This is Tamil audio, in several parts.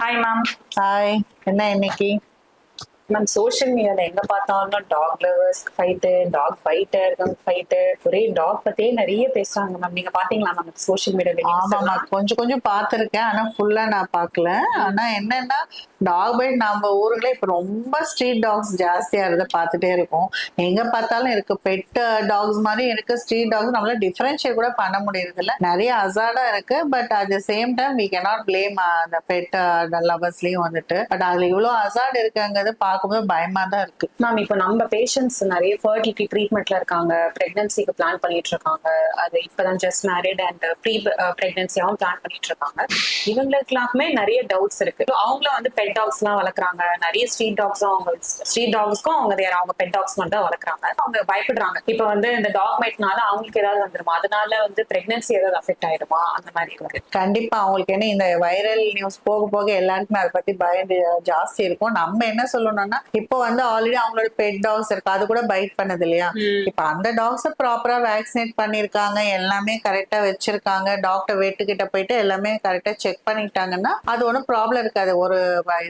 Hi ma'am. ஹாய். என்ன இன்னைக்கு? மேம், சோஷியல் மீடியால எங்க பார்த்தாலும் dog lovers fight, dog fighter, fight, ஒரே டாக் பத்தியே நிறைய பேசுறாங்க மேம். நீங்க பாத்தீங்களா மேம் சோஷியல் மீடியால நியூஸ் ஆமாமா, எல்லாம்? கொஞ்சம் கொஞ்சம் பார்த்திருக்கேன். ஆனா ஃபுல்லா நான் பார்க்கல. ஆனா என்னன்னா, டாக் பைட் நம்ம ஊருல இப்ப ரொம்ப ஸ்ட்ரீட் டாக்ஸ் ஜாஸ்தியா இருந்த பார்த்துட்டே இருக்கோம். எங்க பார்த்தாலும் இருக்கு. பெட் டாக்ஸ் மாதிரி இருக்கு, ஸ்ட்ரீட் டாக்ஸ். நம்மளால டிஃபரன்ஷியேட் கூட பண்ண முடியறது இல்ல. நிறைய அசார்டா இருக்கு. But at the same time we cannot blame அந்த பெட் லவர்ஸ்லயும் வந்துட்டு. பட் அதுல இவ்வளவு அசார்ட் இருக்காங்கிறது பார்க்கும்போது பயமா தான் இருக்கு. மேம், இப்போ நம்ம பேஷண்ட்ஸ் நிறைய ஃபர்டிலிட்டி ட்ரீட்மெண்ட்ல இருக்காங்க, பிரெக்னன்சிக்கு பிளான் பண்ணிட்டு இருக்காங்க. அது இப்பதான் ஜஸ்ட் மேரிட் அண்ட் ப்ரீ பிரெக்னன்சியாவும் பிளான் பண்ணிட்டு இருக்காங்க. இவங்களுக்குலாமே நிறைய டவுட்ஸ் இருக்கு. அவங்கள வந்து பெட் டாக்ஸ் எல்லாம் வளர்க்குறாங்க. நிறைய ஸ்ட்ரீட் டாக்ஸும் அவங்க ஸ்ட்ரீட் டாக்ஸ்க்கும் அவங்க பெட் டாக்ஸ் மட்டும் தான் வளர்க்குறாங்க. அவங்க பயப்படுறாங்க. இப்போ வந்து இந்த டாக் மைட்னால அவங்களுக்கு ஏதாவது வந்துருமா, அதனால வந்து பிரெக்னன்சி ஏதாவது அஃபெக்ட் ஆயிடுமா, அந்த மாதிரி இருக்கு. கண்டிப்பா அவங்களுக்கு என்ன, இந்த வைரல் நியூஸ் போக போக எல்லாருக்குமே அதை பத்தி பயம் ஜாஸ்தி இருக்கும். நம்ம என்ன சொல்லணும்னா, இப்போ வந்து ஆல்ரெடி அவங்களோட பெட் டாக்ஸ் இருக்கு, அது கூட பைட் பண்ணது இல்லையா? இப்ப அந்த டாக்ஸ் ப்ராப்பரா வேக்சினேட் பண்ணிருக்காங்க, எல்லாமே கரெக்டா வச்சிருக்காங்க, டாக்டர் வெட்டுக்கிட்ட போயிட்டு எல்லாமே கரெக்டா செக் பண்ணிட்டாங்கன்னா அது ஒன்றும் ப்ராப்ளம் இருக்காது. ஒரு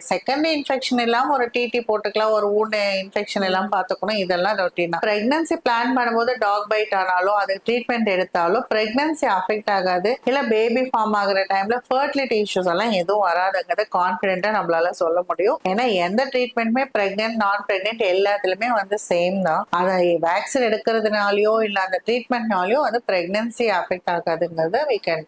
செகண்டரி இன்ஃபெக்ஷன் இல்லாம ஒரு டிடி போட்டுக்கலாம், ஒரு ஊண்டு இன்ஃபெக்ஷன் எல்லாம் பார்த்துக்கணும். இதெல்லாம் ரொட்டீன் தான். பிரெக்னன்சி பிளான் பண்ணும்போது டாக் பைட் ஆனாலும் அது ட்ரீட்மெண்ட் எடுத்தாலும் பிரெக்னன்சி அஃபெக்ட் ஆகாது. இல்ல பேபி ஃபார்ம் ஆகுற டைம்ல ஃபர்டிலிட்டி இஷ்யூஸ் எல்லாம் எதுவும் வராதுங்கிறத கான்பிடென்ட்டா நம்மளால சொல்ல முடியும். ஏன்னா எந்த ட்ரீட்மெண்ட்டுமே பிரெக்னென்ட் நான் பிரெக்னென்ட் எல்லாத்துலயுமே வந்து சேம் தான். அதை வேக்சின் எடுக்கிறதுனாலயோ இல்ல அந்த ட்ரீட்மெண்ட்னாலயோ வந்து பிரெக்னன்சி அஃபெக்ட் ஆகாதுங்கிறத we can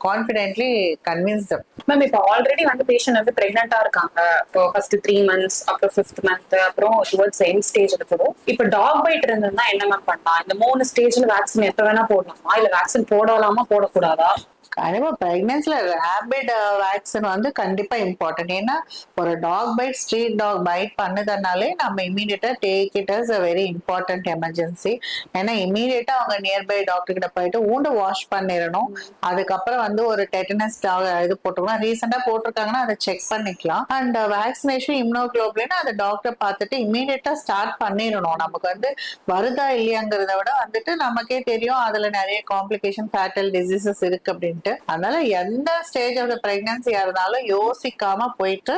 confidently convince them. Ma'am, இப்போ ஆல்ரெடி வந்து பேஷண்ட் வந்து பிரெக்னெண்டா இருக்காங்க. இப்போ ஃபர்ஸ்ட் 3 months, அப்புறம் 5th month, அப்புறம் டுவர்ட்ஸ் எண்ட் ஸ்டேஜ் இருக்குது. இப்போ டாக் பைட் இருந்ததுன்னா என்ன மேம் பண்ணலாம்? இந்த 3 ஸ்டேஜ்ல வேக்சின் எப்ப வேணா போடலாமா, இல்ல வேக்சின் போடலாமா போடக்கூடாதா? கண்டிப்பா பிரெக்னன்சில ரேபிட் வேக்சின் வந்து கண்டிப்பா இம்பார்ட்டன்ட். ஏன்னா ஒரு dog bite, street dog bite பண்ணுதுனாலே நம்ம இமீடியட்டா take it as a very important emergency. ஏன்னா இமீடியட்டா அவங்க நியர்பை டாக்டர் கிட்ட போயிட்டு ஊண்டு வாஷ் பண்ணிடணும். அதுக்கப்புறம் வந்து ஒரு டெட்டனஸ் இது போட்டுக்கலாம். ரீசெண்டா போட்டிருக்காங்கன்னா அதை செக் பண்ணிக்கலாம். அண்ட் வேக்சினேஷன் இம்யூனோகுளோபுலின் அதை டாக்டர் பார்த்துட்டு இமீடியட்டா ஸ்டார்ட் பண்ணிடணும். நமக்கு வந்து வருதா இல்லையாங்கிறத விட வந்துட்டு நமக்கே தெரியும் அதுல நிறைய காம்ப்ளிகேஷன், ஃபேட்டல் டிசீசஸ் இருக்கு அப்படின்னு. அதனால எந்த ஸ்டேஜ் ஆஃப் பிரெக்னன்சியா இருந்தாலும் யோசிக்காம போயிட்டு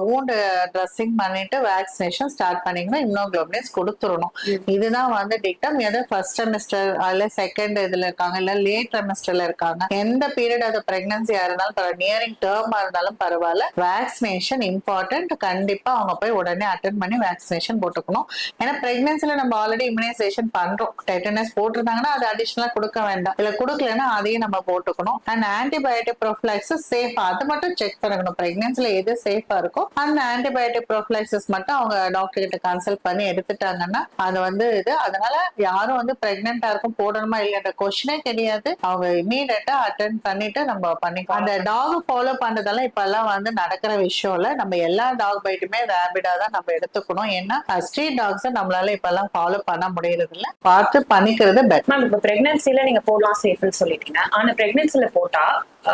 வூண்ட் ட்ரெஸ்ஸிங் பண்ணிட்டு வேக்சினேஷன் ஸ்டார்ட் பண்ணிக்கணும். இம்யூனோகுளோபுலின்ஸ் கொடுத்துடணும். இதுதான் வந்து டிக்டம். எது ஃபர்ஸ்ட் செமஸ்டர் அல்ல செகண்ட் இதுல இருக்காங்க, இல்ல லேட் செமஸ்டர்ல இருக்காங்க, எந்த பீரியட் ஆஃப் பிரெக்னன்சியா இருந்தாலும் நியரிங் டேர்மா இருந்தாலும் பரவாயில்ல, வேக்சினேஷன் இம்பார்ட்டன்ட். கண்டிப்பா அவங்க போய் உடனே அட்டென்ட் பண்ணி வேக்சினேஷன் போட்டுக்கணும். ஏன்னா பிரெக்னன்சில நம்ம ஆல்ரெடி இம்யூனைசேஷன் பண்றோம். டெட்டனஸ் போட்டிருந்தாங்கன்னா அது அடிஷனலா கொடுக்க வேண்டாம், இல்ல கொடுக்கலன்னா அதையும் நம்ம போட்டுக்கணும். அண்ட் ஆன்டிபயோட்டிக் ப்ரோஃபிலாக்சிஸ் சேஃபா அது மட்டும் செக் பண்ணணும். பிரெக்னன்சில எது சேஃபா இருக்கோ அந்த ஆன்டிபயோட்டிக் ப்ரோஃபிலாக்சிஸ் மட்டும் அவங்க டாக்டர் கிட்ட கன்சல்ட் பண்ணி எடுத்துட்டாங்கன்னா அது வந்து இது. அதனால யாரும் வந்து பிரெக்னெண்டா இருக்கும் போடணுமா இல்லைன்ற கொஸ்டினே கிடையாது. அவங்க இமீடியட்டா அட்டென்ட் பண்ணிட்டு நம்ம பண்ணிக்கலாம். அந்த டாக் ஃபாலோ பண்றதெல்லாம் இப்ப எல்லாம் வந்து நடக்கிற விஷயம் இல்ல. நம்ம எல்லா டாக் பைட்டுமே ரேபிடா தான் நம்ம எடுத்துக்கணும். ஏன்னா ஸ்ட்ரீட் டாக்ஸ் நம்மளால இப்ப எல்லாம் ஃபாலோ பண்ண முடியறது இல்ல. பார்த்து பண்ணிக்கிறது பெட்டர். மேம், இப்போ பிரெக்னன்சில நீங்க போடலாம் சேஃப்னு சொல்லிட்டீங்க. ஆனா பிரெக்னன்சில போட்டா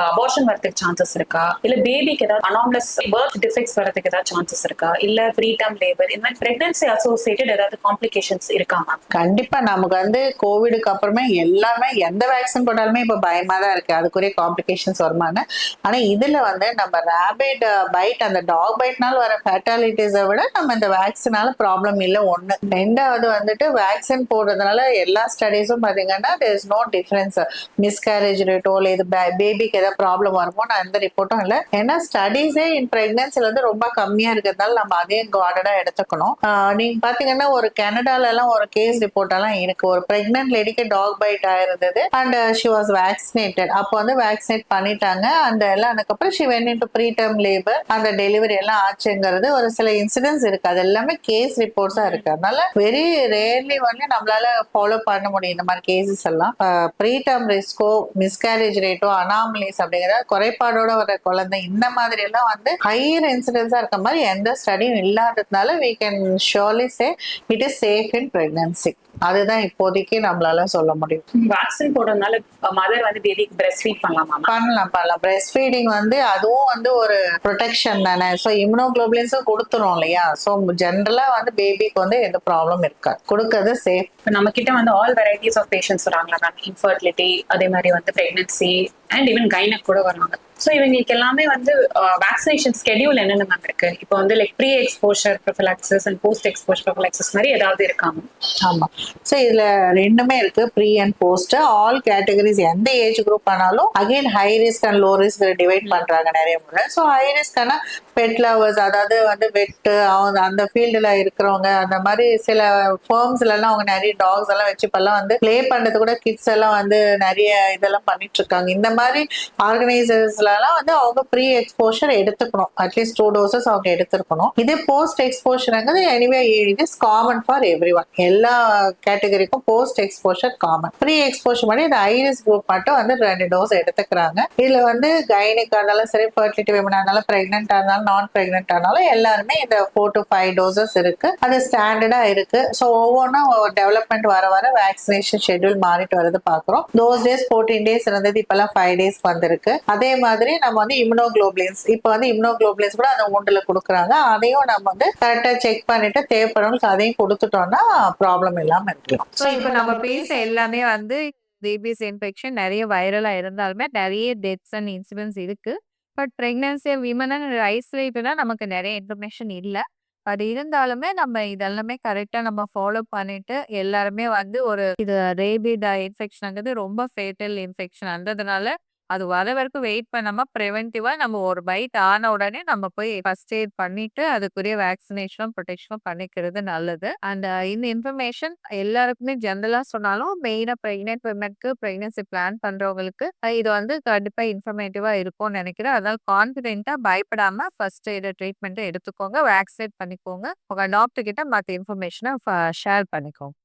அபார்ஷன் வரதுக்கு சான்சஸ் இருக்கா, இல்ல பேபிக்கு ஏதாவது அனாமலஸ் பர்த் டிஃபெக்ட்ஸ் வரதுக்கு ஏதாவது சான்சஸ் இருக்கா, இல்ல ப்ரீடம் லேபர், இந்த மாதிரி பிரெக்னன்சி அசோசியேட்டட் ஏதாவது காம்ப்ளிகேஷன்ஸ் இருக்கா மேம்? கண்டிப்பா நமக்கு வந்து கோவிடுக்கு அப்புறமே எல்லாமே எந்த வேக்சின் போட்டாலுமே இப்ப பயமா தான் இருக்கு, அதுக்குரிய காம்ப்ளிகேஷன்ஸ் வருமானு. ஆனா இதுல வந்து நம்ம ரேபிட் பைட், அந்த டாக் பைட்னால வர ஃபேட்டாலிட்டிஸை விட நம்ம இந்த வேக்சினால ப்ராப்ளம் இல்லை ஒண்ணு. ரெண்டாவது வந்துட்டு வேக்சின் போடுறதுனால எல்லா ஸ்டடீஸும் பாத்தீங்கன்னா there is no difference. Miscarriage ரேட்டோ இல்ல இது பேபிக்கு ஏதாவது ப்ராப்ளம் வருமோ நான் எந்த ரிப்போர்ட்டும் இல்லை. ஏன்னா ஸ்டடீஸே இன் பிரெக்னன்சில வந்து ரொம்ப கம்மியா இருக்கிறதுனால நம்ம அதையும் கார்டடா எடுத்துக்கணும். நீங்க பாத்தீங்கன்னா ஒரு கனடால எல்லாம் ஒரு கேஸ் ரிப்போர்ட் எல்லாம் இருக்கு. ஒரு பிரெக்னன்ட் லேடிக்கு டாக் பைட் ஆயிருந்தது அண்ட் ஷி வாஸ் வேக்சினேட்டட். அப்போ வந்து வேக்சினேட் பண்ணிட்டாங்க. அந்த எல்லாம் அதுக்கப்புறம் she went into preterm labour, அந்த டெலிவரி எல்லாம் ஆச்சுங்கிறது ஒரு சில இன்சிடென்ட்ஸ் இருக்கு. அது எல்லாமே கேஸ் ரிப்போர்ட்ஸா இருக்கு. அதனால வெரி ரேர்லி வந்து நம்மளால ஃபாலோ பண்ண முடியும் இந்த மாதிரி கேசஸ் எல்லாம். ப்ரீடம் ரிஸ்கோ, மிஸ்கேரேஜ் ரேட்டோ, அனாமலிஸ் அப்படிங்கிற குறைபாடோட வர குழந்தை, இந்த மாதிரி எல்லாம் வந்து ஹையர் இன்சிடென்ஸா இருக்க மாதிரி எந்த ஸ்டடியும் இல்லாததுனால we can surely say it is safe in pregnancy. அதுதான் இப்போதைக்கு நம்மளால சொல்ல முடியும். வேக்சின் போடுறதுனால மதர் வந்து பேபிக்கு பிரஸ்ட் ஃபீட் பண்ணலாமா? பண்ணலாம். பிரஸ்ட் ஃபீடிங் வந்து அதுவும் வந்து ஒரு ப்ரொடெக்ஷன் தானே. ஸோ இம்யூனோகுளோபுலின்ஸும் கொடுத்துரும் இல்லையா. ஸோ ஜென்ரலா வந்து பேபிக்கு வந்து எந்த ப்ராப்ளம் இருக்காது, கொடுக்கறது சேஃப். நம்ம கிட்ட வந்து ஆல் வெரைட்டிஸ் ஆஃப் பேஷன்ஸ் வராங்களா மேம்? இன்ஃபர்டிலிட்டி, அதே மாதிரி வந்து பிரெக்னன்சி அண்ட் ஈவன் கைனக் கூட வராங்க. ஸோ இவங்களுக்கு எல்லாமே வந்து வேக்சினேஷன் ஸ்கெடியூல் என்னென்ன மேம் இருக்கு? இப்போ வந்து like pre exposure prophylaxis and post exposure prophylaxis மாதிரி ஏதாவது இருக்காங்க? ஆமா. ஸோ இதுல ரெண்டுமே இருக்கு, pre and post. All categories எந்த ஏஜ் குரூப் ஆனாலும் again high risk and low risk divide பண்றாங்க நிறைய முறை. ஸோ ஹை ரிஸ்க்கான பெட் லவர்ஸ், அதாவது வந்து வெட்டு அவங்க அந்த ஃபீல்டுல இருக்கிறவங்க, அந்த மாதிரி சில ஃபர்ம்ஸ்ல எல்லாம் அவங்க நிறைய டாக்ஸ் எல்லாம் வச்சு இப்பெல்லாம் வந்து ப்ளே பண்றது கூட கிட்ஸ் எல்லாம் வந்து நிறைய இதெல்லாம் பண்ணிட்டு இருக்காங்க. இந்த மாதிரி ஆர்கனைசர்ஸ்ல எல்லாம் வந்து அவங்க ப்ரீ எக்ஸ்போஷர் எடுத்துக்கணும், அட்லீஸ்ட் 2 டோசஸ் அவங்க எடுத்துருக்கணும். இதே போஸ்ட் எக்ஸ்போஷர்ங்கிறது anyway it is common for every one. எல்லா கேட்டகரிக்கும் post exposure common. Pre exposure பண்ணி இந்த ஐரிஸ் குரூப் மட்டும் வந்து 2 டோஸ் எடுத்துக்கிறாங்க. இதுல வந்து கைனிக்கா இருந்தாலும் சரி, ஃபர்டிலிட்டி விமனா இருந்தாலும், பிரெக்னென்டா இருந்தாலும், நான் பிரெக்னென்ட் ஆனாலும் எல்லாருமே இந்த 4 to 5 டோசஸ் இருக்கு. அது ஸ்டாண்டர்டா இருக்கு. ஸோ ஒவ்வொன்றும் டெவலப்மெண்ட் வர வர வேக்சினேஷன் ஷெட்யூல் மாறிட்டு வரது பாக்குறோம். தோஸ் டேஸ் 14 டேஸ் இருந்தது, இப்பெல்லாம் 5 டேஸ் வந்திருக்கு. அதே மாதிரி நம்ம வந்து இம்யூனோகுளோபுலின்ஸ், இப்போ வந்து இம்யூனோகுளோபுலின்ஸ் கூட அந்த ஒன்றுல கொடுக்குறாங்க. அதையும் நம்ம வந்து கரெக்டா செக் பண்ணிட்டு தேவைப்படுறவங்களுக்கு அதையும் கொடுத்துட்டோம்னா ப்ராப்ளம் இல்லாம இருக்கலாம். ஸோ இப்ப நம்ம பேச எல்லாமே வந்து ரேபீஸ் இன்ஃபெக்ஷன் நெறைய வைரலா இருந்தாலுமே நெறைய டெத்ஸ் அண்ட் இன்சிடென்ட்ஸ் இருக்கு. பட் பிரெக்னன்சி விமன் அண்ட் ஐசோலேட்டடா நமக்கு நெறைய இன்ஃபர்மேஷன் இல்ல. அது இருந்தாலுமே நம்ம இதெல்லாமே கரெக்ட்டா நம்ம ஃபாலோ பண்ணிட்டு எல்லாருமே வந்து ஒரு இது ரேபிட் இன்ஃபெக்ஷன்ங்கிறது ரொம்ப ஃபேட்டல் இன்ஃபெக்ஷன்ன்றதுனால அது வர வரைக்கும் வெயிட் பண்ணாம பிரிவென்டிவா நம்ம ஒரு பைட் ஆன உடனே நம்ம போய் ஃபர்ஸ்ட் எய்ட் பண்ணிட்டு அதுக்குரிய வேக்சினேஷனும் ப்ரொடெக்ஷனும் பண்ணிக்கிறது நல்லது. அண்ட் இந்த இன்ஃபர்மேஷன் எல்லாருக்குமே ஜென்ரலா சொன்னாலும் மெயினா பிரெக்னென்ட் விமனுக்கு பிரெக்னன்சி பிளான் பண்றவங்களுக்கு இது வந்து கண்டிப்பா இன்ஃபர்மேட்டிவா இருக்கும்னு நினைக்கிறேன். அதனால கான்ஃபிடென்ட்டா பயப்படாம ஃபர்ஸ்ட் எய்ட் ட்ரீட்மெண்ட் எடுத்துக்கோங்க, வேக்சினேட் பண்ணிக்கோங்க. உங்க டாக்டர் கிட்ட மத்த இன்ஃபர்மேஷனை ஷேர் பண்ணிக்கோங்க.